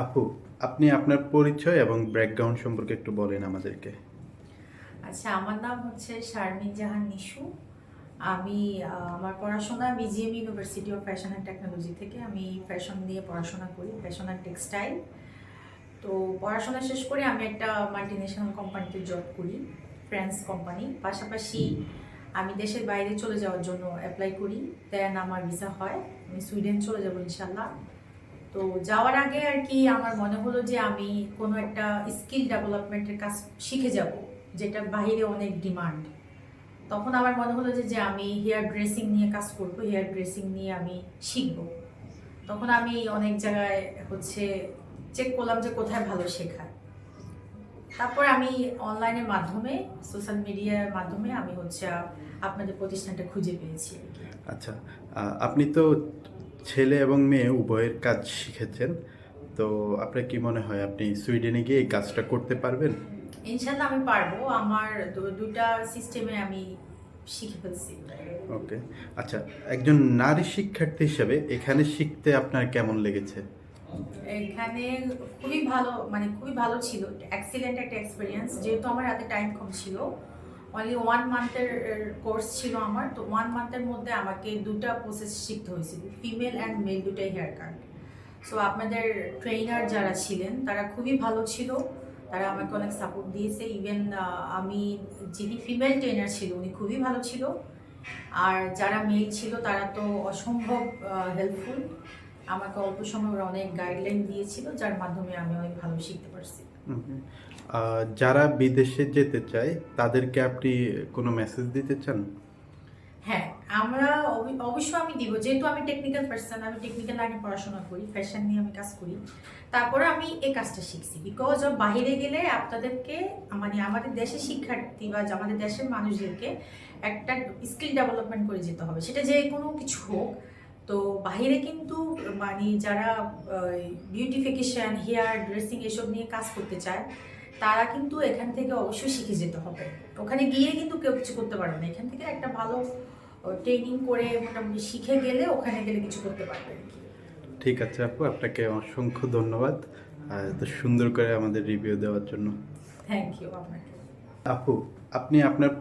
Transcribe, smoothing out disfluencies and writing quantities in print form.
আপু, আপনি আপনার পরিচয় এবং ব্যাকগ্রাউন্ড সম্পর্কে একটু বলেন আমাদেরকে। আচ্ছা, আমার নাম হচ্ছে শারমিন জাহান নিশু। আমি আমার পড়াশোনা BGM university of fashion and technology থেকে আমি ফ্যাশন নিয়ে পড়াশোনা করি, ফ্যাশন অ্যান্ড টেক্সটাইল। তো পড়াশোনা শেষ করে আমি একটা মাল্টিন্যাশনাল কোম্পানিতে জব করি, ফ্রেন্স কোম্পানি। পাশাপাশি আমি দেশের বাইরে চলে যাওয়ার জন্য অ্যাপ্লাই করি, দেন আমার ভিসা হয়, আমি সুইডেন চলে যাবো ইনশাল্লাহ। তো যাওয়ার আগে আর কি আমার মনে হলো যে আমি কোনো একটা স্কিল ডেভেলপমেন্টের কাজ শিখে যাব, যেটা বাইরে অনেক ডিমান্ড। তখন আমার মনে হলো যে আমি হেয়ার ড্রেসিং নিয়ে কাজ করবো, হেয়ার ড্রেসিং নিয়ে আমি শিখবো। তখন আমি অনেক জায়গায় হচ্ছে চেক করলাম যে কোথায় ভালো শেখায়। তারপর আমি অনলাইনের মাধ্যমে, সোশ্যাল মিডিয়ার মাধ্যমে আমি হচ্ছে আপনাদের প্রতিষ্ঠানটা খুঁজে পেয়েছি আর কি। আচ্ছা, আপনি তো ছেলে এবং মেয়ে উভয়ের কাজ শিখেছেন। তো আপনার কি মনে হয় আপনি সুইডেনে গিয়ে এই কাজটা করতে পারবেন? ইনশাল্লাহ আমি পারবো, আমার দুটা সিস্টেমে আমি শিখে ফেলছি। ওকে। আচ্ছা, একজন নারী শিক্ষার্থী হিসেবে এখানে শিখতে আপনার কেমন লেগেছে? এখানে খুবই ভালো, মানে খুবই ভালো ছিল, এক্সিলেন্ট একটা এক্সপিরিয়েন্স। যেহেতু আমার হাতে টাইম কম ছিল, অনলি 1 মান্থের কোর্স ছিল আমার, তো 1 মান্থের মধ্যে আমাকে দুটা প্রসেস শিখতে হয়েছিল, ফিমেল অ্যান্ড মেল দুটাই হেয়ার কাট। সো আপনাদের ট্রেনার যারা ছিলেন তারা খুবই ভালো ছিল, তারা আমাকে অনেক সাপোর্ট দিয়েছে। ইভেন আমি, যিনি ফিমেল ট্রেনার ছিল উনি খুবই ভালো ছিল, আর যারা মেয়ে ছিল তারা তো অসম্ভব হেল্পফুল। আমাকে অল্প সময় ওরা অনেক গাইডলাইন দিয়েছিল, যার মাধ্যমে আমি অনেক ভালো শিখতে পারছি। ওকে। যারা বিদেশে যেতে চায় তাদেরকে আপনি কোনো মেসেজ দিতে চান? হ্যাঁ, আমরা অবশ্যই আমি দিব, যেহেতু আমি টেকনিক্যাল পার্সন, আমি টেকনিক্যাল লাইনে পড়াশোনা করি, ফ্যাশন নিয়ে আমি কাজ করি। তারপরে আমি এই কাজটা শিখছি বিকজ অফ বাইরে গেলে আপনাদেরকে, মানে আমাদের দেশের শিক্ষার্থী বা আমাদের দেশের মানুষদেরকে একটা স্কিল ডেভেলপমেন্ট করে যেতে হবে, সেটা যে কোনো কিছু হোক। তো বাইরে কিন্তু মানে যারা বিউটিফিকেশন, হেয়ার ড্রেসিং এসব নিয়ে কাজ করতে চায়, তারা কিন্তু এখান থেকে অবশ্যই শিখে যেতে হবে। ওখানে গিয়ে কিন্তু কেউ কিছু করতে পারবে না, এখান থেকে একটা ভালো ট্রেনিং করে মোটামুটি শিখে গেলে ওখানে গেলে কিছু করতে পারবে আর কি। ঠিক আছে আপু, আপনাকে অসংখ্য ধন্যবাদ এত সুন্দর করে আমাদের রিভিউ দেওয়ার জন্য। থ্যাংক ইউ আপনাকে। আপু, আপনি আপনার